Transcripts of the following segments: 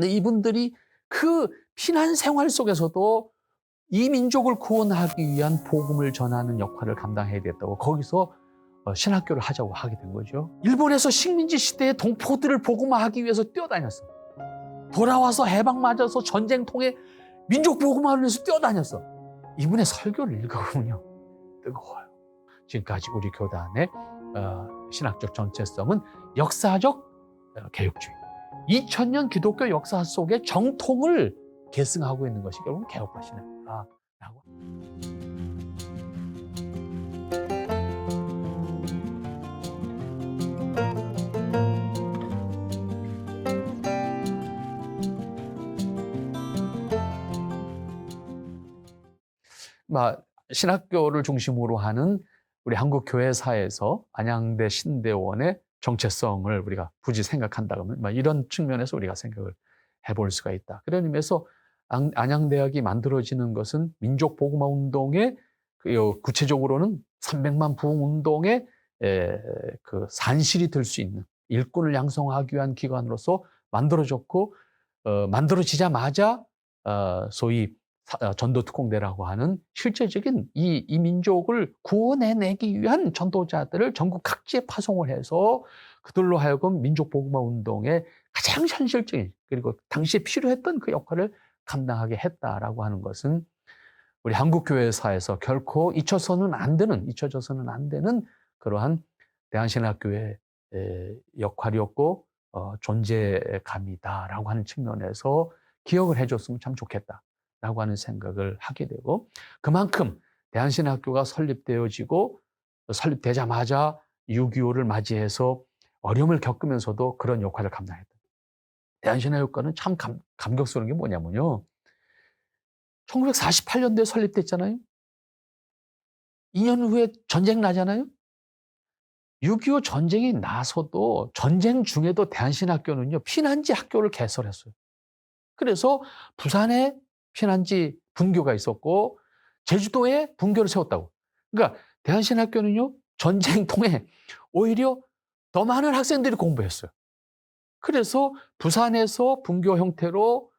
근데 이분들이 그 피난 생활 속에서도 이 민족을 구원하기 위한 복음을 전하는 역할을 감당해야 되겠다고 거기서 신학교를 하자고 하게 된 거죠. 일본에서 식민지 시대의 동포들을 복음화하기 위해서 뛰어다녔어. 돌아와서 해방 맞아서 전쟁통에 민족 복음화를 위해서 뛰어다녔어. 이분의 설교를 읽어보면요, 뜨거워요. 지금까지 우리 교단의 신학적 전체성은 역사적 개혁주의. 2000년 기독교 역사 속의 정통을 계승하고 있는 것이 결국 개혁과 신학이다라고. 신학교를 중심으로 하는 우리 한국 교회사에서 안양대 신대원의 정체성을 우리가 굳이 생각한다 그러면 이런 측면에서 우리가 생각을 해볼 수가 있다. 그런 의미에서 안양대학이 만들어지는 것은 민족 복음화 운동의 구체적으로는 300만 부흥 운동의 그 산실이 될 수 있는 일꾼을 양성하기 위한 기관으로서 만들어졌고, 만들어지자마자 소위 전도특공대라고 하는 실제적인 이 민족을 구원해내기 위한 전도자들을 전국 각지에 파송을 해서 그들로 하여금 민족 복음화 운동의 가장 현실적인, 그리고 당시에 필요했던 그 역할을 감당하게 했다라고 하는 것은 우리 한국교회사에서 결코 잊혀서는 안 되는 그러한 대한신학교의 역할이었고 존재감이다라고 하는 측면에서 기억을 해줬으면 참 좋겠다라고 하는 생각을 하게 되고, 그만큼 대한신학교가 설립되자마자 6.25를 맞이해서 어려움을 겪으면서도 그런 역할을 감당했다. 대한신학교는 참 감격스러운 게 뭐냐면요, 1948년도에 설립됐잖아요. 2년 후에 전쟁 나잖아요. 6.25 전쟁이 나서도 전쟁 중에도 대한신학교는요, 피난지 학교를 개설했어요. 그래서 부산에 피난지 분교가 있었고 제주도에 분교를 세웠다고. 그러니까 대한신학교는요, 전쟁통에 오히려 더 많은 학생들이 공부했어요. 그래서 부산에서 분교 형태로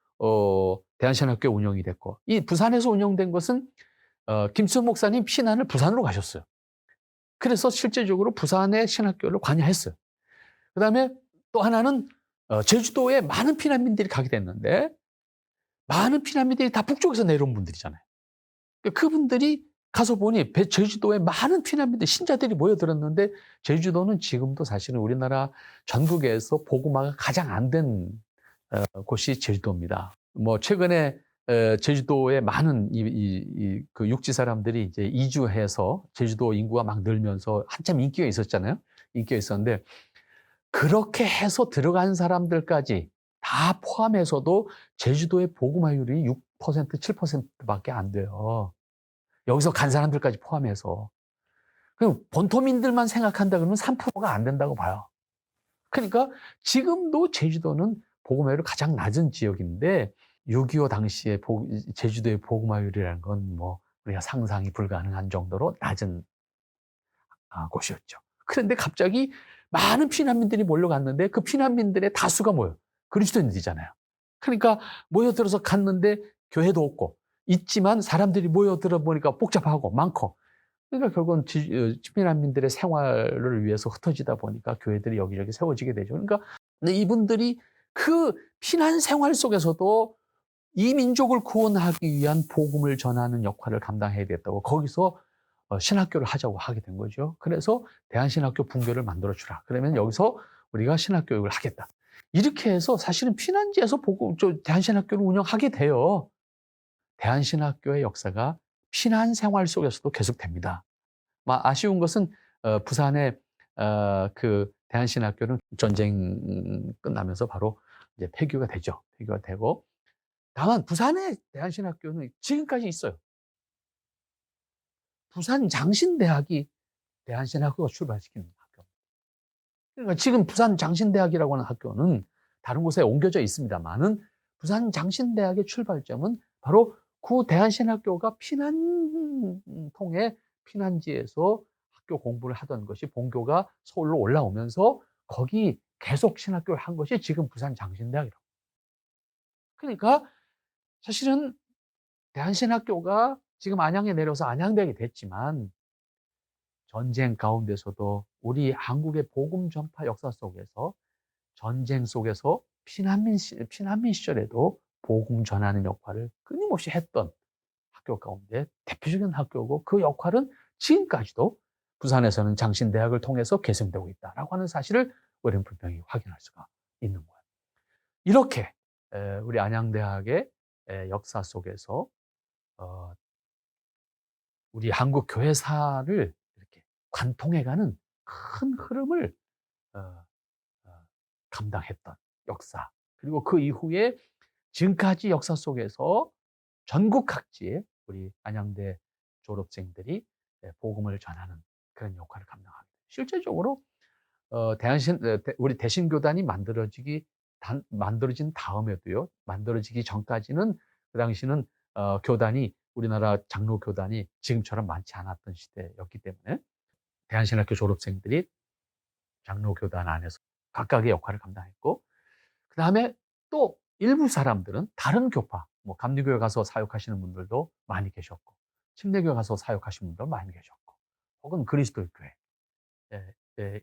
대한신학교 운영이 됐고, 이 부산에서 운영된 것은 김수현 목사님 피난을 부산으로 가셨어요. 그래서 실제적으로 부산의 신학교를 관여했어요. 그다음에 또 하나는 제주도에 많은 피난민들이 가게 됐는데, 많은 피난민들이 다 북쪽에서 내려온 분들이잖아요. 그러니까 그분들이 가서 보니 제주도에 많은 피난민들, 신자들이 모여들었는데, 제주도는 지금도 사실은 우리나라 전국에서 복음화가 가장 안 된 곳이 제주도입니다. 최근에 제주도에 많은 그 육지 사람들이 이제 이주해서 제주도 인구가 막 늘면서 한참 인기가 있었잖아요. 인기가 있었는데, 그렇게 해서 들어간 사람들까지 다 포함해서도 제주도의 복음화율이 6%, 7%밖에 안 돼요. 여기서 간 사람들까지 포함해서. 그럼 본토민들만 생각한다 그러면 3%가 안 된다고 봐요. 그러니까 지금도 제주도는 복음화율이 가장 낮은 지역인데, 6.25 당시에 제주도의 복음화율이라는 건 우리가 상상이 불가능한 정도로 낮은 곳이었죠. 그런데 갑자기 많은 피난민들이 몰려갔는데, 그 피난민들의 다수가 뭐예요? 그리스도인들이잖아요. 그러니까 모여들어서 갔는데 교회도 없고, 있지만 사람들이 모여들어 보니까 복잡하고 많고, 그러니까 결국은 피난민들의 생활을 위해서 흩어지다 보니까 교회들이 여기저기 세워지게 되죠. 그러니까 근데 이분들이 그 피난 생활 속에서도 이 민족을 구원하기 위한 복음을 전하는 역할을 감당해야 되겠다고 거기서 신학교를 하자고 하게 된 거죠. 그래서 대한신학교 분교를 만들어 주라. 그러면 여기서 우리가 신학교육을 하겠다. 이렇게 해서 사실은 피난지에서 대한신학교를 운영하게 돼요. 대한신학교의 역사가 피난 생활 속에서도 계속됩니다. 아쉬운 것은 부산의 그 대한신학교는 전쟁 끝나면서 바로 이제 폐교가 되죠. 폐교가 되고, 다만 부산의 대한신학교는 지금까지 있어요. 부산 장신대학이 대한신학교가 출발시키는 학교. 그러니까 지금 부산 장신대학이라고 하는 학교는 다른 곳에 옮겨져 있습니다만은, 부산 장신대학의 출발점은 바로 그 대한신학교가 피난통에 피난지에서 학교 공부를 하던 것이 본교가 서울로 올라오면서 거기 계속 신학교를 한 것이 지금 부산 장신대학이라고. 그러니까 사실은 대한신학교가 지금 안양에 내려서 안양대학이 됐지만 전쟁 가운데서도 우리 한국의 복음 전파 역사 속에서 전쟁 속에서 피난민 시절에도 복음 전하는 역할을 끊임없이 했던 학교 가운데 대표적인 학교고, 그 역할은 지금까지도 부산에서는 장신대학을 통해서 계승되고 있다라고 하는 사실을 우리는 분명히 확인할 수가 있는 거예요. 이렇게 우리 안양대학의 역사 속에서 우리 한국 교회사를 이렇게 관통해가는 큰 흐름을 어, 어, 감당했던 역사, 그리고 그 이후에 지금까지 역사 속에서 전국 각지에 우리 안양대 졸업생들이 복음을 전하는 그런 역할을 감당합니다. 실제적으로 우리 대신교단이 만들어진 다음에도요, 만들어지기 전까지는 그 당시는 교단이, 우리나라 장로교단이 지금처럼 많지 않았던 시대였기 때문에 대한신학교 졸업생들이 장로교단 안에서 각각의 역할을 감당했고, 그 다음에 또 일부 사람들은 다른 교파, 뭐 감리교회 가서 사역하시는 분들도 많이 계셨고, 침례교회 가서 사역하시는 분들도 많이 계셨고, 혹은 그리스도의 교회,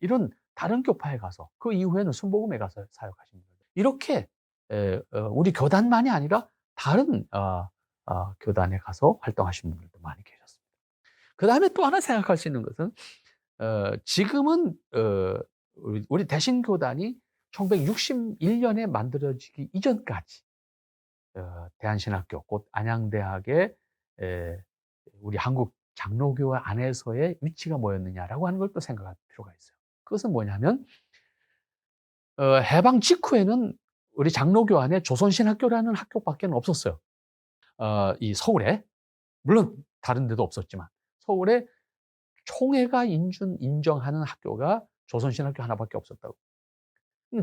이런 다른 교파에 가서, 그 이후에는 순복음에 가서 사역하신 분들, 이렇게 우리 교단만이 아니라 다른 교단에 가서 활동하신 분들도 많이 계셨습니다. 그 다음에 또 하나 생각할 수 있는 것은, 지금은 우리 대신교단이 1961년에 만들어지기 이전까지 대한신학교, 곧 안양대학의 우리 한국 장로교회 안에서의 위치가 뭐였느냐라고 하는 걸 또 생각할 필요가 있어요. 그것은 뭐냐면, 해방 직후에는 우리 장로교 안에 조선신학교라는 학교밖에 없었어요. 이 서울에, 물론 다른 데도 없었지만 서울에 총회가 인정하는 학교가 조선신학교 하나밖에 없었다고.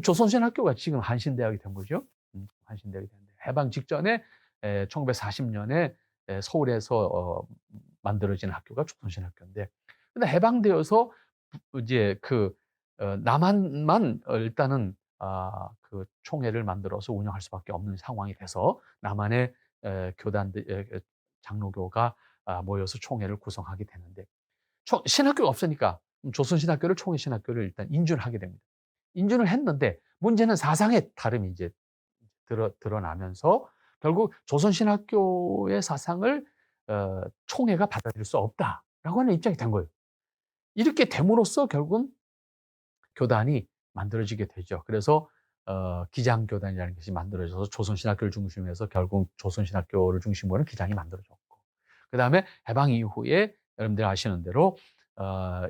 조선신학교가 지금 한신대학이 된 거죠. 한신대학이 됐는데, 해방 직전에 1940년에 서울에서 만들어진 학교가 조선신학교인데, 근데 해방되어서 이제 남한만 일단은 그 총회를 만들어서 운영할 수밖에 없는 상황이 돼서 남한의 교단들, 장로교가 모여서 총회를 구성하게 되는데, 신학교가 없으니까 조선신학교를 총회신학교를 일단 인준을 하게 됩니다. 인준을 했는데 문제는 사상의 다름이 이제 드러나면서 결국 조선신학교의 사상을 총회가 받아들일 수 없다라고 하는 입장이 된 거예요. 이렇게 됨으로써 결국은 교단이 만들어지게 되죠. 그래서 기장교단이라는 것이 만들어져서 조선신학교를 중심으로 해서 결국 조선신학교를 중심으로 하는 기장이 만들어졌고, 그다음에 해방 이후에 여러분들 아시는 대로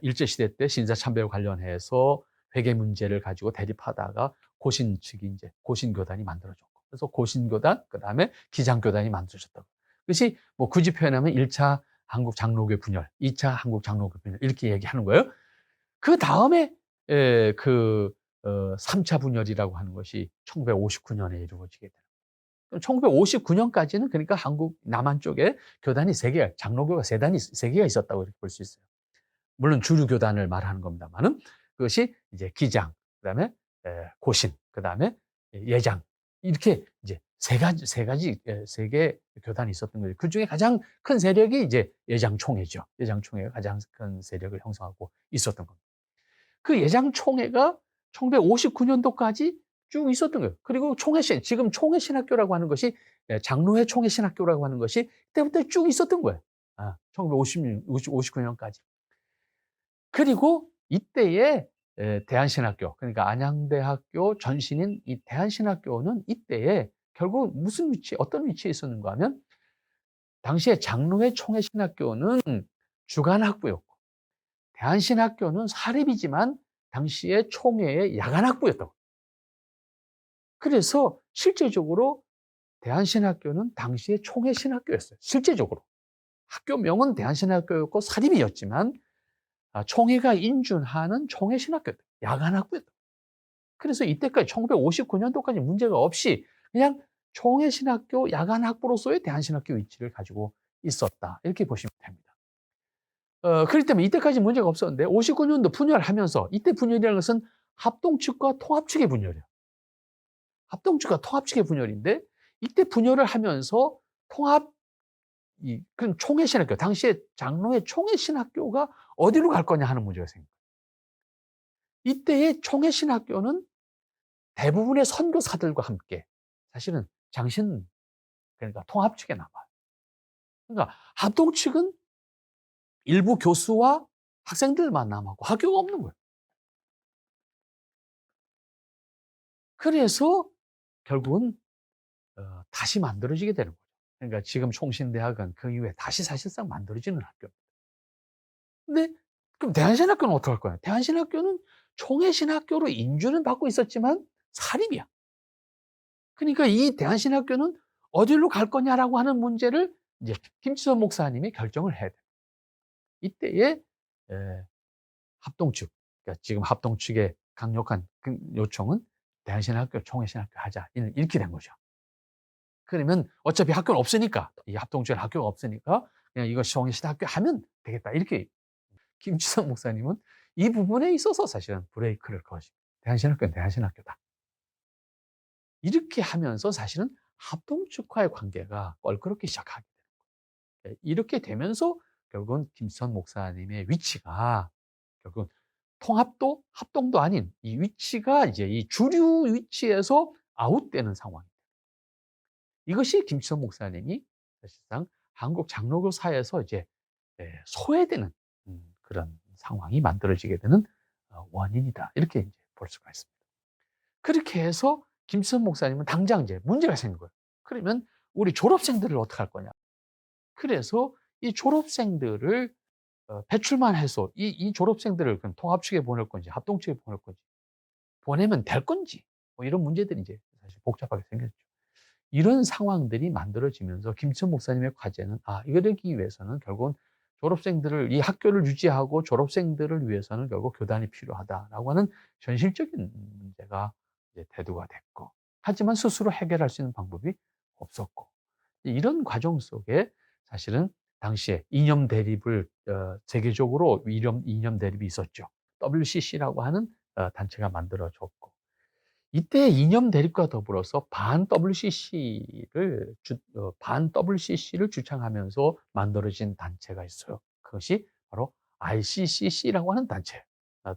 일제시대 때 신사참배와 관련해서 회계 문제를 가지고 대립하다가 고신 측이 이제 고신교단이 만들어졌고, 그래서 고신교단, 그다음에 기장교단이 만들어졌다고. 그것이 뭐 굳이 표현하면 1차 한국 장로교 분열, 2차 한국 장로교 분열, 이렇게 얘기하는 거예요. 그 다음에 3차 분열이라고 하는 것이 1959년에 이루어지게 돼요. 1959년까지는 그러니까 한국 남한 쪽에 교단이 3개, 장로교가 세 개가 있었다고 이렇게 볼 수 있어요. 물론 주류 교단을 말하는 겁니다만은, 그것이 이제 기장, 그다음에 고신, 그다음에 예장, 이렇게 이제 세 개 교단이 있었던 거예요. 그 중에 가장 큰 세력이 이제 예장총회죠. 예장총회가 가장 큰 세력을 형성하고 있었던 겁니다. 그 예장총회가 1959년도까지 쭉 있었던 거예요. 그리고 지금 총회신학교라고 하는 것이, 장로회 총회신학교라고 하는 것이 그때부터 쭉 있었던 거예요. 1959년까지. 그리고 이때에 대한신학교, 그러니까 안양대학교 전신인 이 대한신학교는 이때에 결국 어떤 위치에 있었는가 하면, 당시에 장로회 총회신학교는 주간학부였고, 대한신학교는 사립이지만 당시에 총회의 야간학부였다고. 그래서 실제적으로 대한신학교는 당시에 총회신학교였어요. 실제적으로. 학교명은 대한신학교였고 사립이었지만 총회가 인준하는 총회신학교였다. 야간학부였다. 그래서 이때까지 1959년도까지 문제가 없이 그냥 총회신학교 야간학부로서의 대한신학교 위치를 가지고 있었다. 이렇게 보시면 됩니다. 그렇기 때문에 이때까지 문제가 없었는데 59년도 분열하면서, 이때 분열이라는 것은 합동 측과 통합 측의 분열이에요. 합동 측과 통합 측의 분열인데, 이때 분열을 하면서 통합 그럼 총회신학교 당시에 장로의 총회신학교가 어디로 갈 거냐 하는 문제가 생깁니다. 이때의 총회신학교는 대부분의 선교사들과 함께 사실은 장신 그러니까 통합 측에 남아요. 그러니까 합동 측은 일부 교수와 학생들만 남았고 학교가 없는 거예요. 그래서 결국은 다시 만들어지게 되는 거죠. 그러니까 지금 총신대학은 그 이후에 다시 사실상 만들어지는 학교입니다. 근데 그럼 대한신학교는 어떡할 거야? 대한신학교는 총회신학교로 인준은 받고 있었지만 사립이야. 그러니까 이 대한신학교는 어디로 갈 거냐라고 하는 문제를 이제 김치선 목사님이 결정을 해야 돼요. 이때에 합동 측, 그러니까 지금 합동 측의 강력한 그 요청은 대한신학교, 총회신학교 하자 이렇게 된 거죠. 그러면 어차피 학교는 없으니까 이 합동 측에 학교가 없으니까 그냥 이거 총회신학교 하면 되겠다 이렇게 김치성 목사님은 이 부분에 있어서 사실은 브레이크를 거십니다. 대한신학교는 대한신학교다. 이렇게 하면서 사실은 합동 측과의 관계가 껄끄럽기 시작하게 돼요. 이렇게 되면서 결국은 김치선 목사님의 위치가 결국은 통합도 합동도 아닌 이 위치가 이제 이 주류 위치에서 아웃되는 상황입니다. 이것이 김치선 목사님이 사실상 한국 장로교사에서 이제 소외되는 그런 상황이 만들어지게 되는 원인이다. 이렇게 이제 볼 수가 있습니다. 그렇게 해서 김치선 목사님은 당장 이제 문제가 생긴 거예요. 그러면 우리 졸업생들을 어떻게 할 거냐. 그래서 이 졸업생들을 배출만 해서 이 졸업생들을 그럼 통합 측에 보낼 건지 합동 측에 보낼 건지 보내면 될 건지 뭐 이런 문제들이 이제 사실 복잡하게 생겼죠. 이런 상황들이 만들어지면서 김천 목사님의 과제는 이거 되기 위해서는 결국은 졸업생들을 이 학교를 유지하고 졸업생들을 위해서는 결국 교단이 필요하다라고 하는 현실적인 문제가 이제 대두가 됐고 하지만 스스로 해결할 수 있는 방법이 없었고 이런 과정 속에 사실은 당시에 이념 대립을 세계적으로 이념 대립이 있었죠. WCC라고 하는 단체가 만들어졌고 이때 이념 대립과 더불어서 반 WCC를 주창하면서 만들어진 단체가 있어요. 그것이 바로 ICCC라고 하는 단체예요.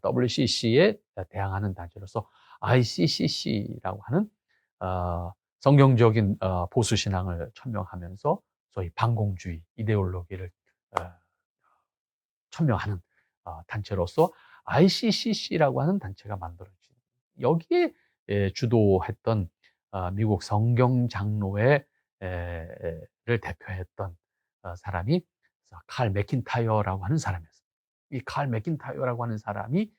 WCC에 대항하는 단체로서 ICCC라고 하는 성경적인 보수 신앙을 천명하면서 소위 반공주의 이데올로기를 어, 천명하는 단체로서 ICCC라고 하는 단체가 만들어진 여기에 주도했던 미국 성경 장로회 를 대표했던 사람이 칼 맥킨타이어라고 하는 사람이었습니다. 이 칼 맥킨타이어라고 하는 사람이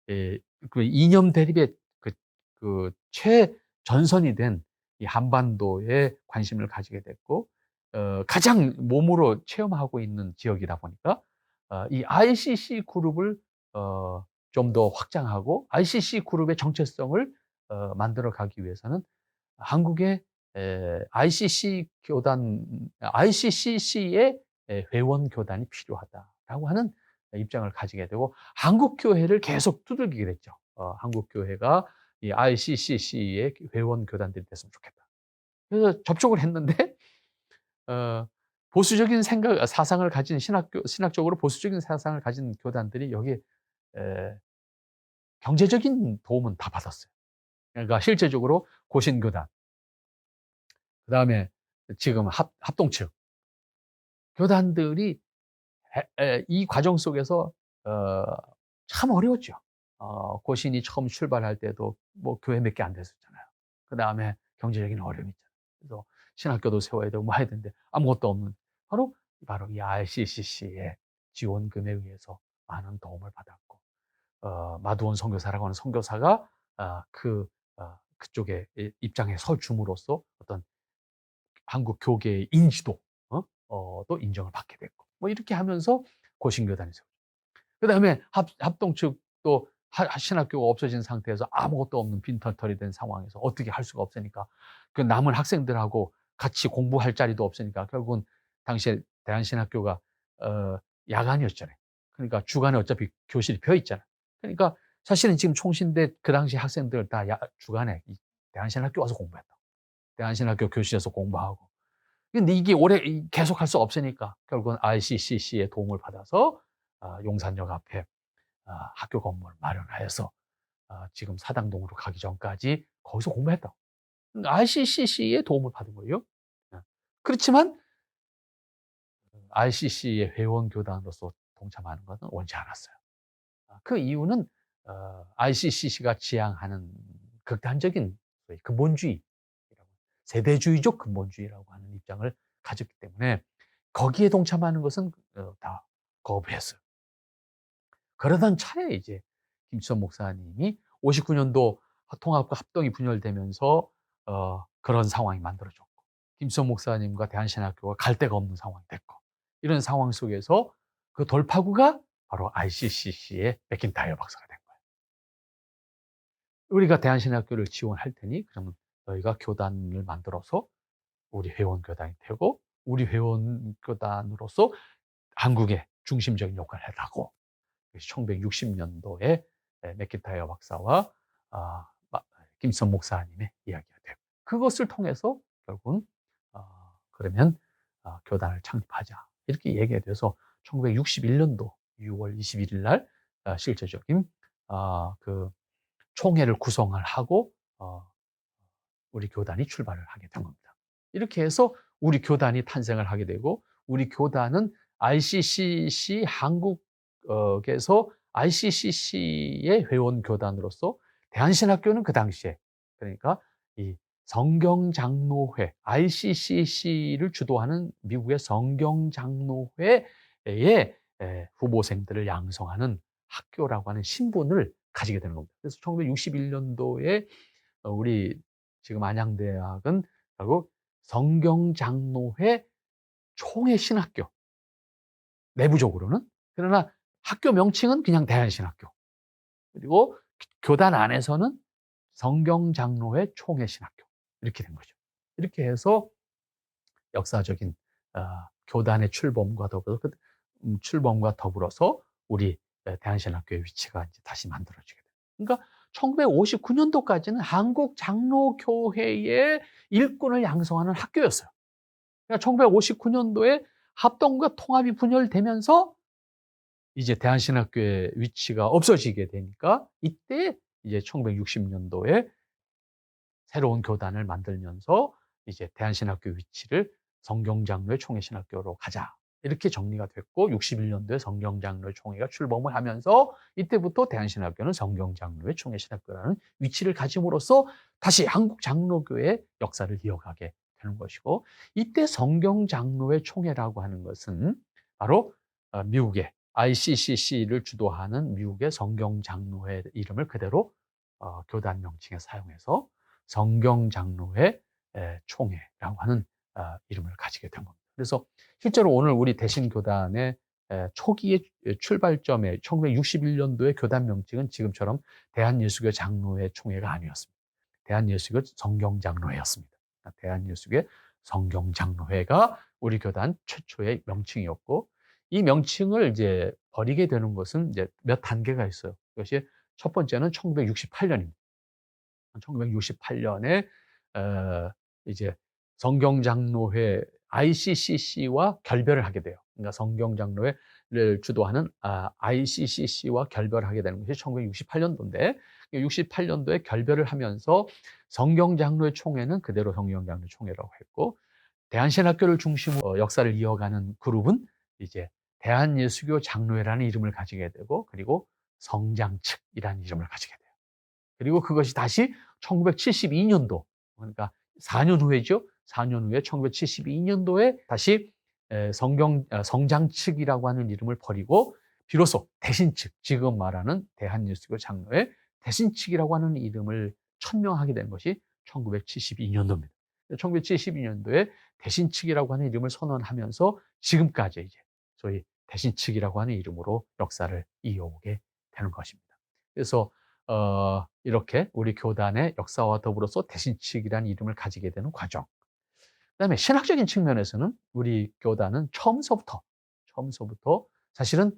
그 이념 대립의 최전선이 된 이 한반도에 관심을 가지게 됐고 가장 몸으로 체험하고 있는 지역이다 보니까 이 ICC 그룹을 좀 더 확장하고 ICC 그룹의 정체성을 만들어 가기 위해서는 한국의 ICCC의 회원 교단이 필요하다라고 하는 입장을 가지게 되고 한국 교회를 계속 두들기게 됐죠. 한국 교회가 이 ICCC의 회원 교단들이 됐으면 좋겠다. 그래서 접촉을 했는데 보수적인 사상을 가진 신학적으로 보수적인 사상을 가진 교단들이 여기에 에, 경제적인 도움은 다 받았어요. 그러니까 실제적으로 고신교단, 그 다음에 지금 합동측 교단들이 이 과정 속에서 어, 참 어려웠죠. 고신이 처음 출발할 때도 뭐 교회 몇 개 안 됐었잖아요. 그 다음에 경제적인 어려움이 있잖아요. 그래서 신학교도 세워야 되고 뭐 해야 되는데 아무것도 없는 바로 이 RCCC의 지원금에 의해서 많은 도움을 받았고 마두원 선교사라고 하는 선교사가 그쪽에 입장에 서 줌으로써 어떤 한국 교계의 인지도 또 인정을 받게 됐고 뭐 이렇게 하면서 고신교단이 세워졌죠. 그다음에 합동 측도 신학교가 없어진 상태에서 아무것도 없는 빈털터리 된 상황에서 어떻게 할 수가 없으니까 그 남은 학생들하고 같이 공부할 자리도 없으니까 결국은 당시에 대한신학교가 야간이었잖아요. 그러니까 주간에 어차피 교실이 비어 있잖아요. 그러니까 사실은 지금 총신대 그 당시 학생들 다 주간에 대한신학교 와서 공부했다. 대한신학교 교실에서 공부하고. 근데 이게 오래 계속할 수 없으니까 결국은 RCCC의 도움을 받아서 용산역 앞에 학교 건물을 마련하여서 지금 사당동으로 가기 전까지 거기서 공부했다고. RCCC의 도움을 받은 거예요. 그렇지만 RCC의 회원 교단으로서 동참하는 것은 원치 않았어요. 그 이유는 RCCC가 지향하는 극단적인 근본주의, 세대주의적 근본주의라고 하는 입장을 가졌기 때문에 거기에 동참하는 것은 다 거부했어요. 그러던 차에 이제 김치선 목사님이 59년도 통합과 합동이 분열되면서 그런 상황이 만들어졌고, 김치선 목사님과 대한신학교가 갈 데가 없는 상황이 됐고, 이런 상황 속에서 그 돌파구가 바로 RCCC의 맥킨타이어 박사가 된 거예요. 우리가 대한신학교를 지원할 테니 그러면 너희가 교단을 만들어서 우리 회원교단이 되고, 우리 회원교단으로서 한국의 중심적인 역할을 해라고 1960년도에 맥킨타이어 박사와 김선 목사님의 이야기가 되고, 그것을 통해서 결국은 그러면 교단을 창립하자 이렇게 얘기가 돼서 1961년도 6월 21일 날 실제적인 그 총회를 구성을 하고 우리 교단이 출발을 하게 된 겁니다. 이렇게 해서 우리 교단이 탄생을 하게 되고, 우리 교단은 RCCC 한국에서 RCCC의 회원 교단으로서 대한신학교는 그 당시에, 그러니까 이 성경장로회, RCCC를 주도하는 미국의 성경장로회의 후보생들을 양성하는 학교라고 하는 신분을 가지게 되는 겁니다. 그래서 1961년도에 우리 지금 안양대학은 결국 성경장로회 총회 신학교, 내부적으로는. 그러나 학교 명칭은 그냥 대한신학교. 그리고 교단 안에서는 성경장로회 총회 신학교. 이렇게 된 거죠. 이렇게 해서 역사적인 교단의 출범과 더불어서 우리 대한신학교의 위치가 이제 다시 만들어지게 돼요. 그러니까 1959년도까지는 한국장로교회의 일꾼을 양성하는 학교였어요. 그러니까 1959년도에 합동과 통합이 분열되면서 이제 대한신학교의 위치가 없어지게 되니까, 이때 이제 1960년도에 새로운 교단을 만들면서 이제 대한신학교 위치를 성경장로회 총회신학교로 가자 이렇게 정리가 됐고, 61년도에 성경장로회 총회가 출범을 하면서 이때부터 대한신학교는 성경장로회 총회신학교라는 위치를 가짐으로써 다시 한국장로교의 역사를 이어가게 되는 것이고, 이때 성경장로회 총회라고 하는 것은 바로 미국의 ICCC를 주도하는 미국의 성경장로회 이름을 그대로 교단 명칭에 사용해서 성경장로회 총회라고 하는 이름을 가지게 된 겁니다. 그래서 실제로 오늘 우리 대신교단의 초기의 출발점에 1961년도의 교단 명칭은 지금처럼 대한예수교 장로회 총회가 아니었습니다. 대한예수교 성경장로회였습니다. 대한예수교 성경장로회가 우리 교단 최초의 명칭이었고, 이 명칭을 이제 버리게 되는 것은 이제 몇 단계가 있어요. 그것이 첫 번째는 1968년입니다. 1968년에 이제 성경장로회 ICCC와 결별을 하게 돼요. 그러니까 성경장로회를 주도하는 ICCC와 결별을 하게 되는 것이 1968년도인데, 68년도에 결별을 하면서 성경장로회 총회는 그대로 성경장로회 총회라고 했고, 대한신학교를 중심으로 역사를 이어가는 그룹은 이제 대한예수교 장로회라는 이름을 가지게 되고, 그리고 성장측이라는 이름을 가지게 돼요. 그리고 그것이 다시 1972년도, 그러니까 4년 후에죠. 4년 후에 1972년도에 다시 성장측이라고 하는 이름을 버리고 비로소 대신측, 지금 말하는 대한예수교 장로회 대신측이라고 하는 이름을 천명하게 된 것이 1972년도입니다. 1972년도에 대신측이라고 하는 이름을 선언하면서 지금까지 이제 소위 대신측이라고 하는 이름으로 역사를 이어오게 되는 것입니다. 그래서 이렇게 우리 교단의 역사와 더불어서 대신측이라는 이름을 가지게 되는 과정. 그다음에 신학적인 측면에서는 우리 교단은 처음서부터 사실은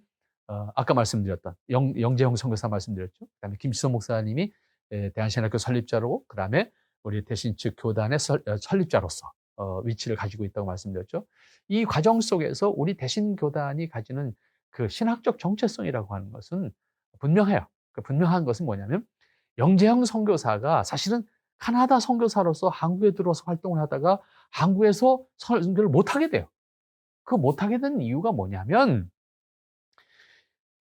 아까 말씀드렸던 영재형 선교사 말씀드렸죠. 그다음에 김치선 목사님이 대한신학교 설립자로, 그다음에 우리 대신 측 교단의 설립자로서 위치를 가지고 있다고 말씀드렸죠. 이 과정 속에서 우리 대신 교단이 가지는 그 신학적 정체성이라고 하는 것은 분명해요. 그 분명한 것은 뭐냐면 영재형 선교사가 사실은 카나다 선교사로서 한국에 들어와서 활동을 하다가 한국에서 선교를 못하게 돼요. 그 못하게 된 이유가 뭐냐면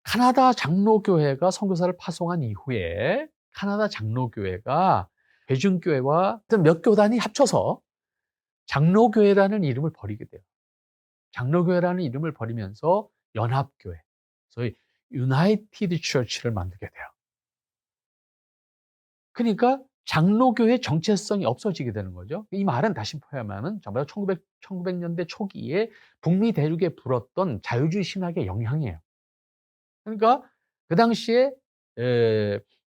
카나다 장로교회가 선교사를 파송한 이후에 카나다 장로교회가 대중교회와 어떤 몇 교단이 합쳐서 장로교회라는 이름을 버리게 돼요. 장로교회라는 이름을 버리면서 연합교회, 소위 유나이티드 처치를 만들게 돼요. 그러니까 장로교회 정체성이 없어지게 되는 거죠. 이 말은 다시 표현하면 전부 다 1900년대 초기에 북미 대륙에 불었던 자유주의 신학의 영향이에요. 그러니까 그 당시에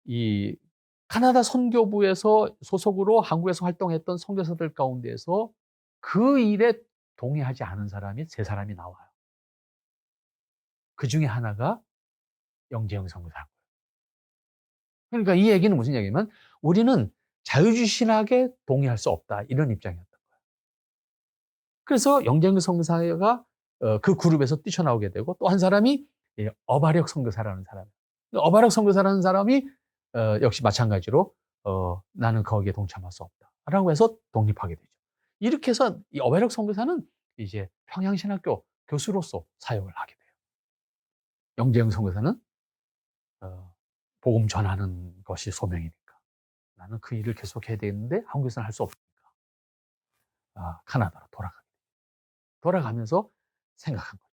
이 카나다 선교부에서 소속으로 한국에서 활동했던 선교사들 가운데에서 그 일에 동의하지 않은 사람이 세 사람이 나와요. 그중에 하나가 영재형 선교사고요. 그러니까 이 얘기는 무슨 얘기냐면 우리는 자유주의 신학에 동의할 수 없다, 이런 입장이었던 거예요. 그래서 영재형 선교사가 그 그룹에서 뛰쳐나오게 되고, 또 한 사람이 어바력 선교사라는 사람. 어바력 선교사라는 사람이 역시 마찬가지로 나는 거기에 동참할 수 없다라고 해서 독립하게 되죠. 이렇게 해서 이 어바력 선교사는 이제 평양신학교 교수로서 사역을 하게 돼요. 영재형 선교사는 복음 전하는 것이 소명이니까 나는 그 일을 계속해야 되는데 한국에서는 할 수 없으니까 카나다로 돌아가면서 생각한 거죠.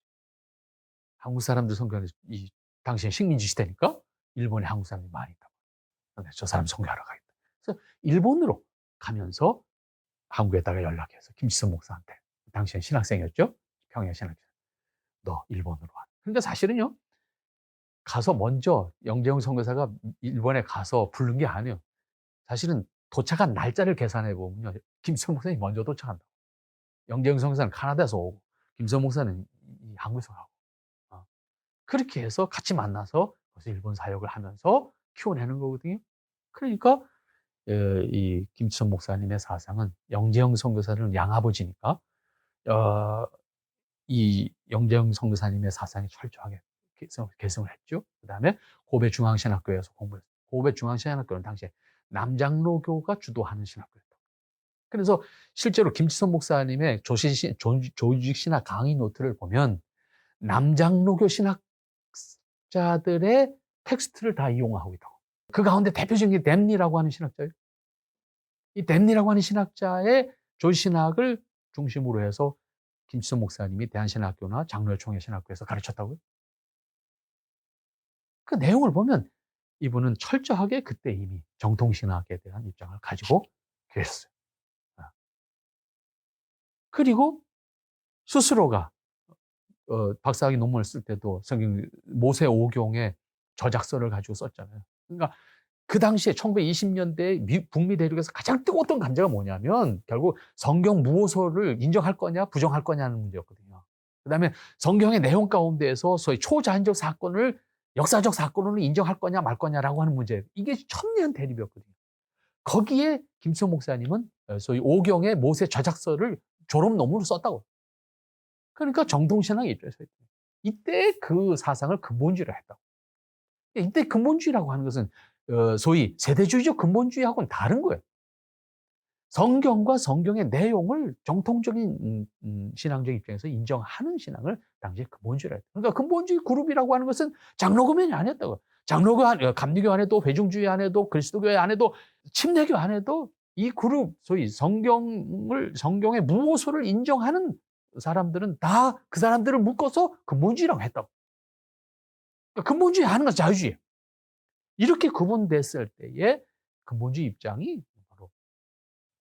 한국 사람들 선교하는, 이 당시에 식민지 시대니까 일본에 한국 사람들이 많이 있다. 저 사람 선교하러 가겠다. 그래서 일본으로 가면서 한국에다가 연락해서 김지선 목사한테, 당시엔 신학생이었죠. 평양 신학생. 너 일본으로 와. 그러니까 사실은요, 가서 먼저 영재용 선교사가 일본에 가서 부른 게 아니에요. 사실은 도착한 날짜를 계산해 보면요, 김지선 목사님이 먼저 도착한다. 영재용 선교사는 카나다에서 오고 김지선 목사는 한국에서 가고. 그렇게 해서 같이 만나서 그래서 일본 사역을 하면서 키워내는 거거든요. 그러니까 이 김치천 목사님의 사상은 영재형 선교사는 양아버지니까 이 영재형 선교사님의 사상이 철저하게 계승을 했죠. 그다음에 고베 중앙신학교에서 공부했어요. 고베 중앙신학교는 당시에 남장로교가 주도하는 신학교였다. 그래서 실제로 김치선 목사님의 조직 신학 강의 노트를 보면 남장로교 신학자들의 텍스트를 다 이용하고 있다고. 그 가운데 대표적인 게 댐리라고 하는 신학자예요. 이 댐리라고 하는 신학자의 조신학을 중심으로 해서 김치선 목사님이 대한신학교나 장로교총회 신학교에서 가르쳤다고요. 그 내용을 보면 이분은 철저하게 그때 이미 정통신학에 대한 입장을 가지고 계셨어요. 그리고 스스로가 박사학위 논문을 쓸 때도 성경 모세 오경의 저작서를 가지고 썼잖아요. 그러니까 그 당시에 1920년대 북미 대륙에서 가장 뜨거웠던 감자가 뭐냐면 결국 성경 무호소를 인정할 거냐 부정할 거냐는 문제였거든요. 그다음에 성경의 내용 가운데에서 소위 초자연적 사건을 역사적 사건으로 인정할 거냐 말 거냐라고 하는 문제, 이게 첨예한 대립이었거든요. 거기에 김수영 목사님은 소위 오경의 모세 저작서를 졸업 논문으로 썼다고. 그러니까 정통신학이 있죠. 이때 그 사상을 근본주의로 했다고. 이때 근본주의라고 하는 것은 소위 세대주의적 근본주의하고는 다른 거예요. 성경과 성경의 내용을 정통적인 신앙적 입장에서 인정하는 신앙을 당시에 근본주의라 했다. 그러니까 근본주의 그룹이라고 하는 것은 장로교면이 아니었다고. 장로교 감리교 안에도 회중주의 안에도 그리스도교회 안에도 침례교 안에도 이 그룹, 소위 성경의 무호소를 인정하는 사람들은 다 그 사람들을 묶어서 근본주의라고 했다고. 그러니까 근본주의 하는 건 자유주의예요. 이렇게 구분됐을 때에 근본주의 입장이 바로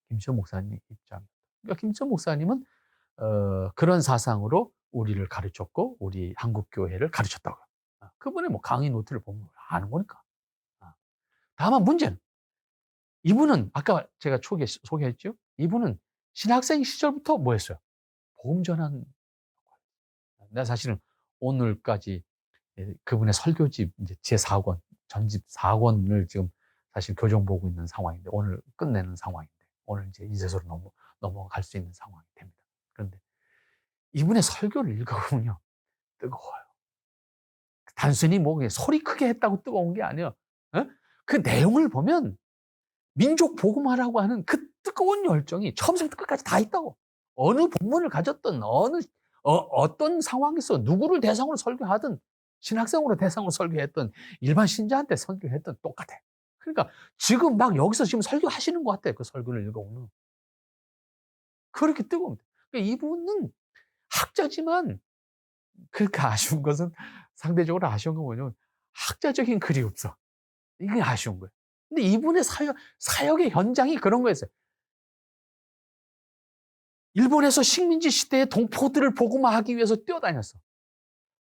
김시호 목사님의 입장입니다. 그러니까 김시호 목사님은 그런 사상으로 우리를 가르쳤고 우리 한국교회를 가르쳤다고요. 그분의 뭐 강의 노트를 보면 아는 거니까. 다만 문제는 이분은 아까 제가 초기에 소개했죠. 이분은 신학생 시절부터 뭐 했어요? 복음 전하는. 내가 사실은 오늘까지 그분의 설교집 이제 제 4권, 전집 4권을 지금 사실 교정 보고 있는 상황인데 오늘 끝내는 상황인데 오늘 이제 이제서로 넘어갈 수 있는 상황이 됩니다. 그런데 이분의 설교를 읽어보면요, 뜨거워요. 단순히 뭐 그냥 소리 크게 했다고 뜨거운 게 아니에요. 어? 그 내용을 보면 민족 복음화라고 하는 그 뜨거운 열정이 처음부터 끝까지 다 있다고. 어느 본문을 가졌든 어떤 상황에서 누구를 대상으로 설교하든 신학생으로 대상으로 설교했든 일반 신자한테 설교했든 똑같아. 그러니까 지금 막 여기서 지금 설교하시는 것 같아요. 그 설교를 읽어오는. 그렇게 뜨거웁니다. 그러니까 이분은 학자지만 그렇게 아쉬운 것은 상대적으로 아쉬운 건 뭐냐면 학자적인 글이 없어. 이게 아쉬운 거예요. 근데 이분의 사역의 현장이 그런 거였어요. 일본에서 식민지 시대의 동포들을 복음화하기 위해서 뛰어다녔어.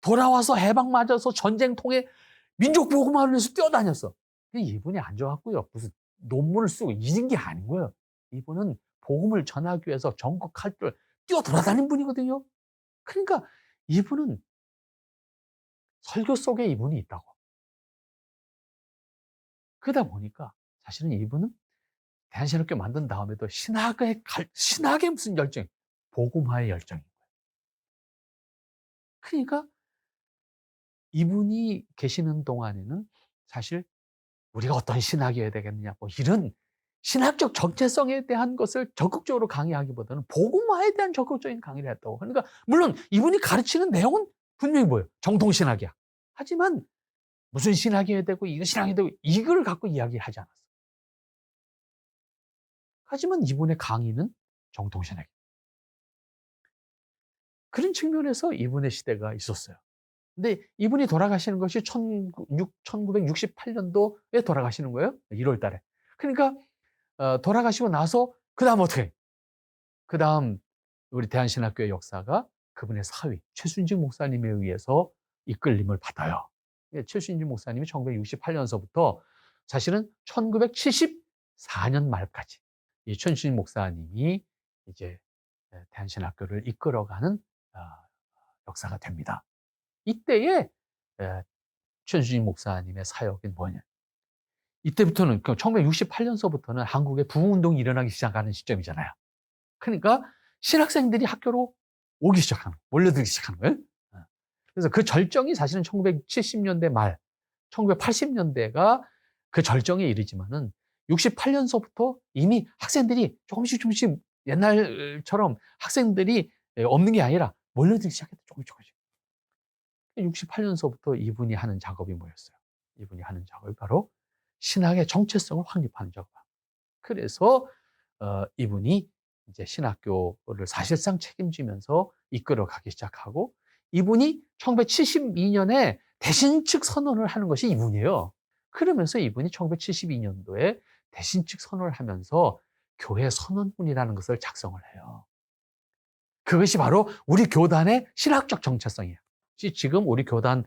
돌아와서 해방 맞아서 전쟁 통해 민족 복음화를 위해서 뛰어다녔어. 근데 이분이 앉아갖고요, 무슨 논문을 쓰고 이런 게 아닌 거예요. 이분은 복음을 전하기 위해서 전국 칼줄 뛰어 돌아다닌 분이거든요. 그러니까 이분은 설교 속에 이분이 있다고. 그러다 보니까 사실은 이분은 대한신학교 만든 다음에도 신학의 무슨 열정, 복음화의 열정인 거예요. 그러니까 이분이 계시는 동안에는 사실 우리가 어떤 신학이어야 되겠느냐, 뭐 이런 신학적 정체성에 대한 것을 적극적으로 강의하기보다는 복음화에 대한 적극적인 강의를 했다고. 그러니까 물론 이분이 가르치는 내용은 분명히 뭐예요? 정통신학이야. 하지만 무슨 신학이어야 되고 이거 신학이어야 되고 이걸 갖고 이야기하지 않았어. 하지만 이분의 강의는 정통신학이에요. 그런 측면에서 이분의 시대가 있었어요. 근데 이분이 돌아가시는 것이 1968년도에 돌아가시는 거예요. 1월 달에. 그러니까 돌아가시고 나서 그다음 어떻게 해요? 그다음 우리 대한신학교의 역사가 그분의 사위 최순직 목사님에 의해서 이끌림을 받아요. 예, 최순직 목사님이 1968년서부터 사실은 1974년 말까지 이 최순직 목사님이 이제 대한신학교를 이끌어가는 역사가 됩니다. 이때에 최순직 목사님의 사역이 뭐냐? 이때부터는 1968년서부터는 한국에 부흥운동이 일어나기 시작하는 시점이잖아요. 그러니까 신학생들이 학교로 오기 시작하는 거예요. 몰려들기 시작하는 거예요. 그래서 그 절정이 사실은 1970년대 말, 1980년대가 그 절정에 이르지만은 68년서부터 이미 학생들이 조금씩 옛날처럼 학생들이 없는 게 아니라 몰려들기 시작했다. 조금씩. 68년서부터 이분이 하는 작업이 뭐였어요? 이분이 하는 작업이 바로 신학의 정체성을 확립하는 작업. 그래서 이분이 이제 신학교를 사실상 책임지면서 이끌어가기 시작하고 이분이 1972년에 대신측 선언을 하는 것이 이분이에요. 그러면서 이분이 1972년도에 대신측 선언을 하면서 교회 선언문이라는 것을 작성을 해요. 그것이 바로 우리 교단의 신학적 정체성이에요. 지금 우리 교단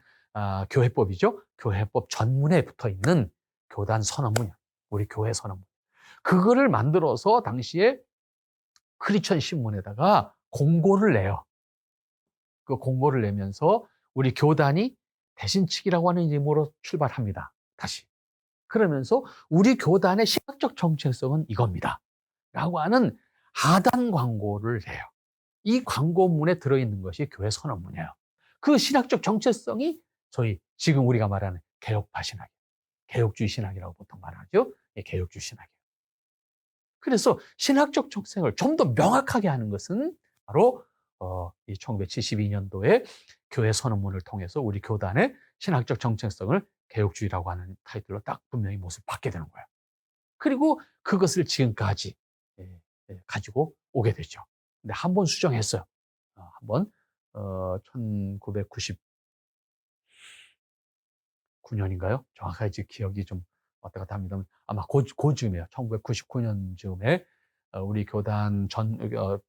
교회법이죠. 교회법 전문에 붙어 있는 교단 선언문이야. 우리 교회 선언문. 그거를 만들어서 당시에 크리스천 신문에다가 공고를 내요. 그 공고를 내면서 우리 교단이 대신측이라고 하는 이름으로 출발합니다. 다시. 그러면서 우리 교단의 신학적 정체성은 이겁니다. 라고 하는 하단 광고를 해요. 이 광고문에 들어있는 것이 교회 선언문이에요. 그 신학적 정체성이 저희 지금 우리가 말하는 개혁파 신학이에요. 개혁주의 신학이라고 보통 말하죠. 개혁주의 신학이에요. 그래서 신학적 정체성을 좀 더 명확하게 하는 것은 바로 이 1972년도에 교회 선언문을 통해서 우리 교단의 신학적 정체성을 개혁주의라고 하는 타이틀로 딱 분명히 모습을 받게 되는 거예요. 그리고 그것을 지금까지 가지고 오게 되죠. 근데 한 번 수정했어요. 한 번, 1999년인가요? 정확하게 지금 기억이 좀 왔다 갔다 합니다. 아마 그즈음이에요. 1999년쯤에 우리 교단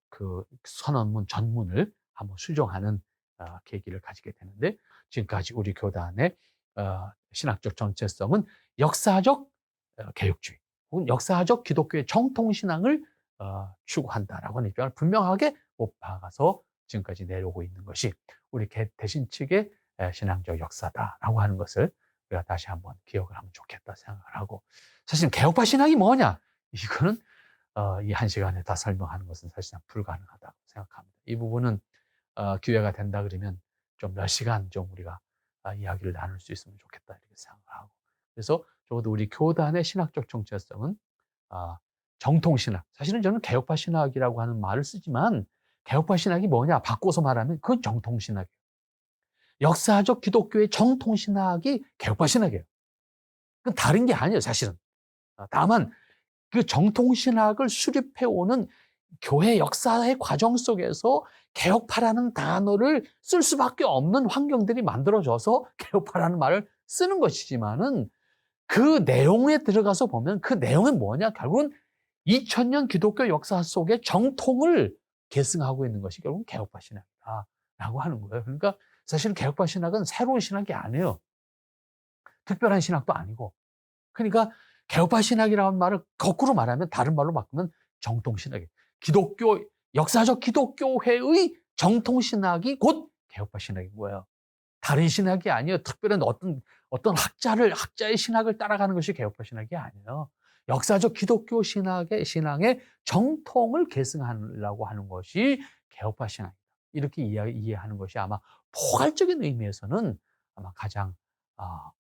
그 선언문 전문을 한번 수정하는 계기를 가지게 되는데 지금까지 우리 교단의 신학적 정체성은 역사적 개혁주의 혹은 역사적 기독교의 정통신앙을 추구한다라고 하는 입장을 분명하게 못 박아서 지금까지 내려오고 있는 것이 우리 대신 측의 신앙적 역사다라고 하는 것을 우리가 다시 한번 기억을 하면 좋겠다 생각을 하고 사실 개혁파 신학이 뭐냐? 이거는 이 한 시간에 다 설명하는 것은 사실상 불가능하다고 생각합니다. 이 부분은 기회가 된다 그러면 좀 몇 시간 좀 우리가 이야기를 나눌 수 있으면 좋겠다 이렇게 생각을 하고, 그래서 적어도 우리 교단의 신학적 정체성은 아, 정통 신학. 사실은 저는 개혁파 신학이라고 하는 말을 쓰지만 개혁파 신학이 뭐냐? 바꿔서 말하면 그건 정통 신학이에요. 역사적 기독교의 정통 신학이 개혁파 신학이에요. 그건 다른 게 아니에요, 사실은. 다만 그 정통 신학을 수립해 오는 교회 역사의 과정 속에서 개혁파라는 단어를 쓸 수밖에 없는 환경들이 만들어져서 개혁파라는 말을 쓰는 것이지만은 그 내용에 들어가서 보면 그 내용은 뭐냐? 결국은 2000년 기독교 역사 속의 정통을 계승하고 있는 것이 결국은 개혁파 신학이다라고 하는 거예요. 그러니까 사실 개혁파 신학은 새로운 신학이 아니에요. 특별한 신학도 아니고. 그러니까 개혁파 신학이라는 말을 거꾸로 말하면, 다른 말로 바꾸면 정통 신학이에요. 기독교, 역사적 기독교회의 정통 신학이 곧 개혁파 신학인 거예요. 다른 신학이 아니에요. 특별한 어떤 학자의 신학을 따라가는 것이 개혁파 신학이 아니에요. 역사적 기독교 신앙의 정통을 계승하려고 하는 것이 개혁파 신학이다. 이렇게 이해하는 것이 아마 포괄적인 의미에서는 아마 가장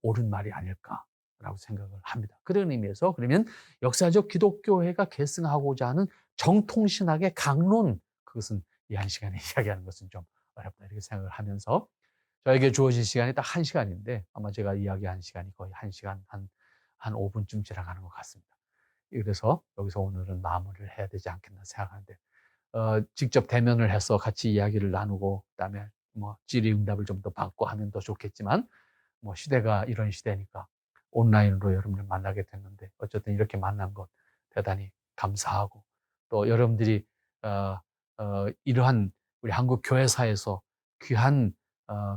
옳은 말이 아닐까라고 생각을 합니다. 그런 의미에서 그러면 역사적 기독교회가 계승하고자 하는 정통 신학의 강론, 그것은 이 한 시간에 이야기하는 것은 좀 어렵다 이렇게 생각을 하면서, 저에게 주어진 시간이 딱 1시간인데 아마 제가 이야기한 시간이 거의 1시간 한 5분쯤 지나가는 것 같습니다. 그래서 여기서 오늘은 마무리를 해야 되지 않겠나 생각하는데, 직접 대면을 해서 같이 이야기를 나누고 그다음에 뭐 질의응답을 좀 더 받고 하면 더 좋겠지만, 뭐 시대가 이런 시대니까 온라인으로 여러분을 만나게 됐는데 어쨌든 이렇게 만난 것 대단히 감사하고, 또 여러분들이 어, 이러한 우리 한국 교회사에서 귀한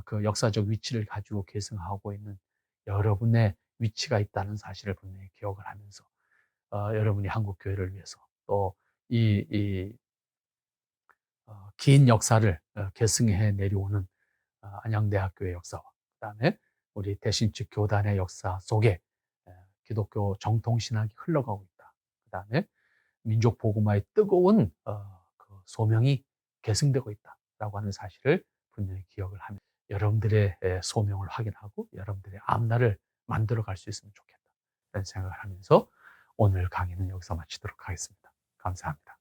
그 역사적 위치를 가지고 계승하고 있는 여러분의 위치가 있다는 사실을 분명히 기억을 하면서, 여러분이 한국 교회를 위해서 또 이 긴 역사를 계승해 내려오는 안양대학교의 역사와 그다음에 우리 대신측 교단의 역사 속에 기독교 정통 신학이 흘러가고 있다. 그다음에 민족 복음화의 뜨거운 그 소명이 계승되고 있다라고 하는 사실을 분명히 기억을 하며, 여러분들의 소명을 확인하고 여러분들의 앞날을 만들어 갈 수 있으면 좋겠다 이런 생각을 하면서 오늘 강의는 여기서 마치도록 하겠습니다. 감사합니다.